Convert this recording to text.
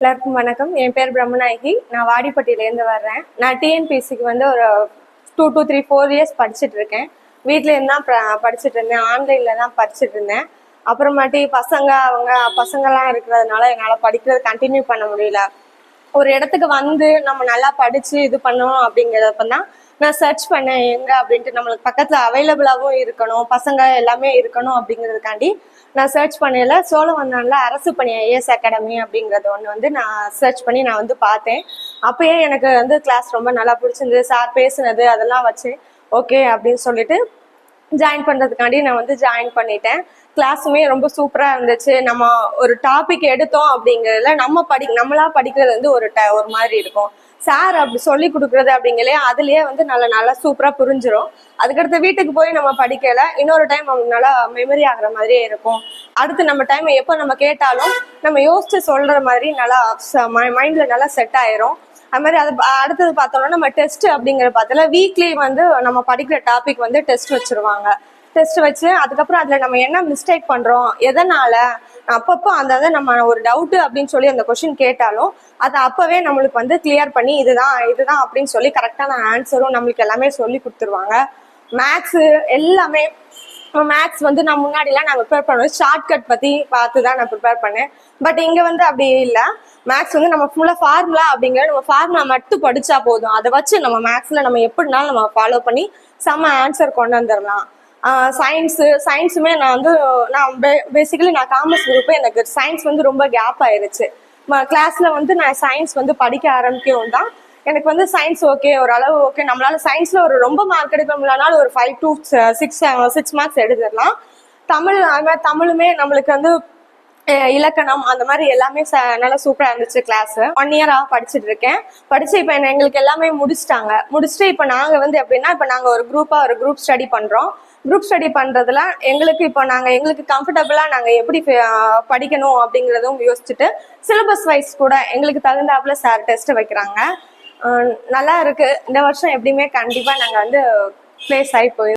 எல்லாருக்கும் வணக்கம். என் பேர் பிரம்மநாயகி. நான் வாடிப்பட்டியிலேருந்து வர்றேன். நான் டிஎன்பிஎஸ்சிக்கு வந்து ஒரு 2 to 3 4 இயர்ஸ் படிச்சுட்டு இருக்கேன். வீட்டிலேருந்து தான் படிச்சுட்டு இருந்தேன். ஆன்லைனில் தான் படிச்சுட்டு இருந்தேன். அப்புறமாட்டி பசங்கள்லாம் இருக்கிறதுனால என்னால் படிக்கிறது கண்டினியூ பண்ண முடியல. ஒரு இடத்துக்கு வந்து நம்ம நல்லா படிச்சு இது பண்ணணும் அப்படிங்கிறப்ப தான் நான் சர்ச் பண்ணேன் எங்க அப்படின்ட்டு. நம்மளுக்கு பக்கத்துல அவைலபிளாகவும் இருக்கணும், பசங்க எல்லாமே இருக்கணும் அப்படிங்கிறதுக்காண்டி நான் சர்ச் பண்ணல. சோழவந்தான்ல அரசு பணி ஐஏஎஸ் அகாடமி அப்படிங்கறது ஒன்று வந்து நான் சர்ச் பண்ணி நான் வந்து பார்த்தேன். அப்பயே எனக்கு வந்து கிளாஸ் ரொம்ப நல்லா பிடிச்சிருந்தது. சார் பேசுனது அதெல்லாம் வச்சு ஓகே அப்படின்னு சொல்லிட்டு ஜாயின் பண்றதுக்காண்டி நான் வந்து ஜாயின் பண்ணிட்டேன். கிளாஸுமே ரொம்ப சூப்பரா இருந்துச்சு. நம்ம ஒரு டாபிக் எடுத்தோம் அப்படிங்கிறதுல நம்மளா படிக்கிறது வந்து ஒரு மாதிரி இருக்கும். சார் அப்படி சொல்லி கொடுக்குறது அப்படிங்கலையே அதுலயே வந்து நல்லா சூப்பரா புரிஞ்சிடும். அதுக்கடுத்து வீட்டுக்கு போய் நம்ம படிக்கல, இன்னொரு டைம் நமக்கு நல்லா மெமரி ஆகுற மாதிரியே இருக்கும். அடுத்து நம்ம டைம் எப்போ நம்ம கேட்டாலும் நம்ம யோசிச்சு சொல்ற மாதிரி நல்லா மைண்ட்ல நல்லா செட் ஆயிரும். அது மாதிரி அடுத்தது பார்த்தோம்னா நம்ம டெஸ்ட் அப்படிங்கிற பார்த்தல வீக்லி வந்து நம்ம படிக்கிற டாபிக் வந்து டெஸ்ட் வச்சிருவாங்க. டெஸ்ட் வச்சு அதுக்கப்புறம் அதுல நம்ம என்ன மிஸ்டேக் பண்றோம், எதனால அப்பப்போ அந்த நம்ம ஒரு டவுட் அப்படின்னு சொல்லி அந்த கொஸ்டின் கேட்டாலும் அதை அப்பவே நம்மளுக்கு வந்து கிளியர் பண்ணி இதுதான் அப்படின்னு சொல்லி கரெக்டான ஆன்சரும் நம்மளுக்கு எல்லாமே சொல்லி கொடுத்துருவாங்க. மேக்ஸ் எல்லாமே மேக்ஸ் வந்து நான் முன்னாடிலாம் நான் ப்ரிப்பேர் பண்ணுவேன், ஷார்ட்கட் பத்தி பார்த்து தான் நான் ப்ரிப்பேர் பண்ணேன். பட் இங்க வந்து அப்படி இல்லை. மேக்ஸ் வந்து நம்ம ஃபுல்லா ஃபார்முலா அப்படிங்கிற நம்ம ஃபார்முலா மட்டும் படிச்சா போதும். அதை வச்சு நம்ம மேக்ஸ்ல நம்ம எப்படினாலும் நம்ம ஃபாலோ பண்ணி செம்ம ஆன்சர் கொண்டு வந்துடலாம். சயின்ஸுமே நான் பேசிக்கலி நான் காமர்ஸ் குரூப். எனக்கு சயின்ஸ் வந்து ரொம்ப கேப் ஆயிருச்சு. கிளாஸ்ல வந்து நான் சயின்ஸ் வந்து படிக்க ஆரம்பிக்கவும் தான் எனக்கு வந்து சயின்ஸ் ஓகே, ஓரளவு ஓகே, நம்மளால சயின்ஸ்ல ஒரு ரொம்ப மார்க் எடுக்க முடியலனாலும் ஒரு 5 to 6 மார்க்ஸ் எடுத்துடலாம். தமிழ் அது மாதிரி தமிழுமே நம்மளுக்கு வந்து இலக்கணம் அந்த மாதிரி எல்லாமே நல்லா சூப்பரா இருந்துச்சு. கிளாஸ் 1 இயரா படிச்சுட்டு இருக்கேன். படிச்சு இப்ப எங்களுக்கு எல்லாமே முடிச்சுட்டு இப்ப நாங்க வந்து எப்படின்னா இப்ப நாங்க ஒரு குரூப் ஸ்டடி பண்றோம். குரூப் ஸ்டடி பண்றதுல எங்களுக்கு கம்ஃபர்டபுளா நாங்க எப்படி படிக்கணும் அப்படிங்கறதும் யோசிச்சுட்டு சிலபஸ் வைஸ் கூட எங்களுக்கு தகுந்தாப்புல சார் டெஸ்ட் வைக்கிறாங்க. நல்லா இருக்கு. இந்த வருஷம் எப்படியுமே கண்டிப்பா நாங்க வந்து பிளேஸ் ஆகி போயிடும்.